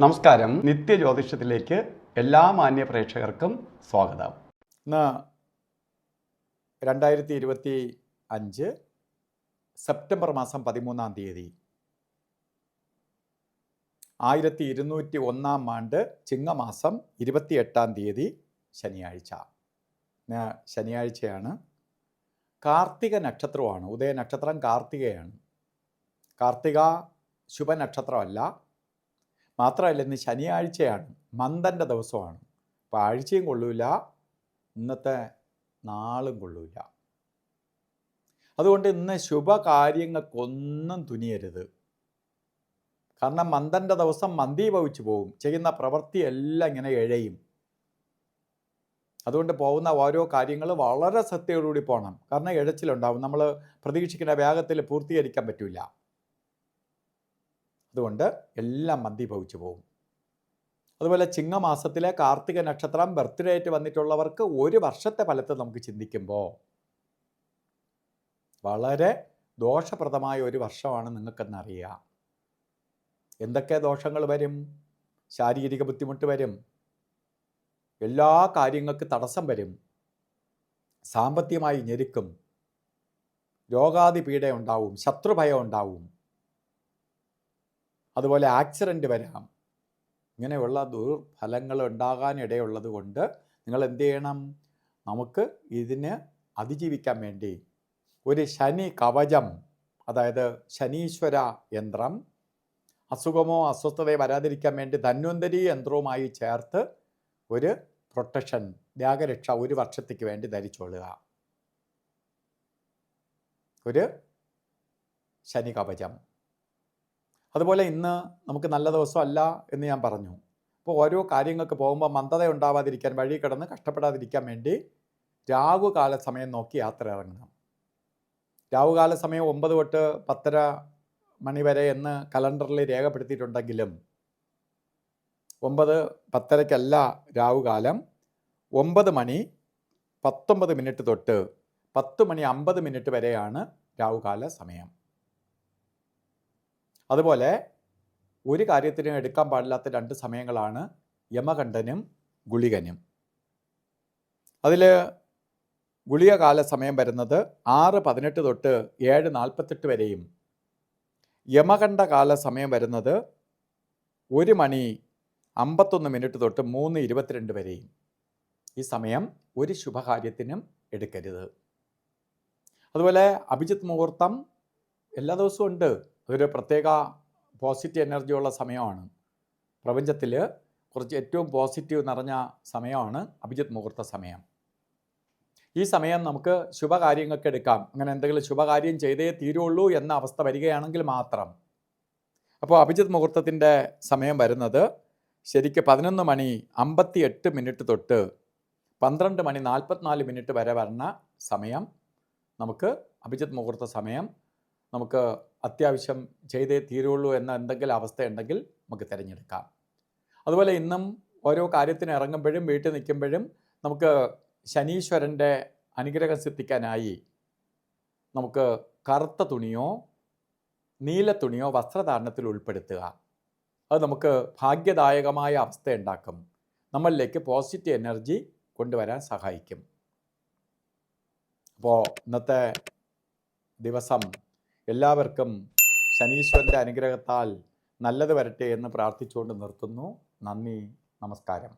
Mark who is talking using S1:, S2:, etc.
S1: നമസ്കാരം. നിത്യജ്യോതിഷത്തിലേക്ക് എല്ലാ മാന്യ പ്രേക്ഷകർക്കും സ്വാഗതം.
S2: ഇന്ന് 2025 സെപ്റ്റംബർ മാസം 13-ാം തീയതി 1201 ആണ്ട് ചിങ്ങമാസം 28-ാം തീയതി ശനിയാഴ്ച. ശനിയാഴ്ചയാണ്. കാർത്തിക നക്ഷത്രമാണ്. ഉദയ നക്ഷത്രം കാർത്തികയാണ്. കാർത്തിക ശുഭനക്ഷത്രമല്ല. മാത്രമല്ല, ഇന്ന് ശനിയാഴ്ചയാണ്, മന്ദൻ്റെ ദിവസമാണ്. അപ്പോൾ ആഴ്ചയും കൊള്ളൂല, ഇന്നത്തെ നാളും കൊള്ളൂല. അതുകൊണ്ട് ഇന്ന് ശുഭകാര്യങ്ങൾക്കൊന്നും തുനിയരുത്. കാരണം മന്ദൻ്റെ ദിവസം മന്ദീഭവിച്ചു പോകും. ചെയ്യുന്ന പ്രവൃത്തിയെല്ലാം ഇങ്ങനെ ഇഴയും. അതുകൊണ്ട് പോകുന്ന ഓരോ കാര്യങ്ങൾ വളരെ ശ്രദ്ധയോടുകൂടി പോകണം. കാരണം ഇഴച്ചിലുണ്ടാവും. നമ്മൾ പ്രതീക്ഷിക്കുന്ന വേഗത്തിൽ പൂർത്തീകരിക്കാൻ പറ്റില്ല. അതുകൊണ്ട് എല്ലാം മന്ദീഭവിച്ചു പോകും. അതുപോലെ ചിങ്ങമാസത്തിലെ കാർത്തിക നക്ഷത്രം ബർത്ത്ഡേ ആയിട്ട് വന്നിട്ടുള്ളവർക്ക് ഒരു വർഷത്തെ ഫലത്തെ നമുക്ക് ചിന്തിക്കുമ്പോൾ വളരെ ദോഷപ്രദമായ ഒരു വർഷമാണ് നിങ്ങൾക്കെന്നറിയാം. എന്തൊക്കെ ദോഷങ്ങൾ വരും? ശാരീരിക ബുദ്ധിമുട്ട് വരും, എല്ലാ കാര്യങ്ങൾക്ക് തടസ്സം വരും, സാമ്പത്തികമായി ഞെരുക്കും, രോഗാതി പീഡ ഉണ്ടാവും, ശത്രുഭയം ഉണ്ടാവും, അതുപോലെ ആക്സിഡൻറ്റ് വരാം. ഇങ്ങനെയുള്ള ദുർഫലങ്ങൾ ഉണ്ടാകാനിടയുള്ളത് കൊണ്ട് നിങ്ങൾ എന്ത് ചെയ്യണം? നമുക്ക് ഇതിന് അതിജീവിക്കാൻ വേണ്ടി ഒരു ശനി കവചം, അതായത് ശനീശ്വര യന്ത്രം, അസുഖമോ അസ്വസ്ഥതയോ വരാതിരിക്കാൻ വേണ്ടി ധന്വന്തരി യന്ത്രവുമായി ചേർത്ത് ഒരു പ്രൊട്ടക്ഷൻ, ത്യാഗരക്ഷ ഒരു വർഷത്തേക്ക് വേണ്ടി ധരിച്ചുകൊള്ളുക. ഒരു ശനി കവചം. അതുപോലെ ഇന്ന് നമുക്ക് നല്ല ദിവസമല്ല എന്ന് ഞാൻ പറഞ്ഞു. അപ്പോൾ ഓരോ കാര്യങ്ങൾക്ക് പോകുമ്പോൾ മന്ദത ഉണ്ടാവാതിരിക്കാൻ, വഴി കിടന്ന് കഷ്ടപ്പെടാതിരിക്കാൻ വേണ്ടി രാഹുകാല സമയം നോക്കി യാത്ര ഇറങ്ങണം. രാഹുകാല സമയം 9 തൊട്ട് 10:30 മണി വരെ എന്ന് കലണ്ടറിൽ രേഖപ്പെടുത്തിയിട്ടുണ്ടെങ്കിലും 9:10-ക്കല്ല രാഹുകാലം. 9 മണി 19 മിനിറ്റ് തൊട്ട് 10 മണി 50 മിനിറ്റ് വരെയാണ് രാഹുകാല സമയം. അതുപോലെ ഒരു കാര്യത്തിനും എടുക്കാൻ പാടില്ലാത്ത 2 സമയങ്ങളാണ് യമകണ്ഠനും ഗുളികനും. അതിൽ ഗുളികകാല സമയം വരുന്നത് 6:18 തൊട്ട് 7:48 വരെയും യമകണ്ഠകാല സമയം വരുന്നത് 1 മണി 51 മിനിറ്റ് തൊട്ട് 3:22 വരെയും. ഈ സമയം ഒരു ശുഭകാര്യത്തിനും എടുക്കരുത്. അതുപോലെ അഭിജിത്ത് മുഹൂർത്തം എല്ലാ ദിവസവും ഉണ്ട്. അതൊരു പ്രത്യേക പോസിറ്റീവ് എനർജിയുള്ള സമയമാണ്. പ്രപഞ്ചത്തിൽ കുറച്ച് ഏറ്റവും പോസിറ്റീവ് നിറഞ്ഞ സമയമാണ് അഭിജിത്ത് മുഹൂർത്ത സമയം. ഈ സമയം നമുക്ക് ശുഭകാര്യങ്ങൾക്ക് എടുക്കാം. അങ്ങനെ എന്തെങ്കിലും ശുഭകാര്യം ചെയ്തേ തീരുള്ളൂ എന്ന അവസ്ഥ വരികയാണെങ്കിൽ മാത്രം. അപ്പോൾ അഭിജിത്ത് മുഹൂർത്തത്തിൻ്റെ സമയം വരുന്നത് ശരിക്ക് 11 മണി 58 മിനിറ്റ് തൊട്ട് 12 മണി 44 മിനിറ്റ് വരെ വരുന്ന സമയം നമുക്ക് അഭിജിത്ത് മുഹൂർത്ത സമയം നമുക്ക് അത്യാവശ്യം ചെയ്തേ തീരുള്ളൂ എന്ന എന്തെങ്കിലും അവസ്ഥയുണ്ടെങ്കിൽ നമുക്ക് തിരഞ്ഞെടുക്കാം. അതുപോലെ ഇന്നും ഓരോ കാര്യത്തിന് ഇറങ്ങുമ്പോഴും വീട്ടിൽ നിൽക്കുമ്പോഴും നമുക്ക് ശനീശ്വരൻ്റെ അനുഗ്രഹം സിദ്ധിക്കാനായി നമുക്ക് കറുത്ത തുണിയോ നീല തുണിയോ വസ്ത്രധാരണത്തിൽ ഉൾപ്പെടുത്തുക. അത് നമുക്ക് ഭാഗ്യദായകമായ അവസ്ഥ ഉണ്ടാക്കും. നമ്മളിലേക്ക് പോസിറ്റീവ് എനർജി കൊണ്ടുവരാൻ സഹായിക്കും. അപ്പോൾ ഇന്നത്തെ ദിവസം എല്ലാവർക്കും ശനീശ്വരൻ്റെ അനുഗ്രഹത്താൽ നല്ലത് വരട്ടെ എന്ന് പ്രാർത്ഥിച്ചുകൊണ്ട് നിർത്തുന്നു. നന്ദി, നമസ്കാരം.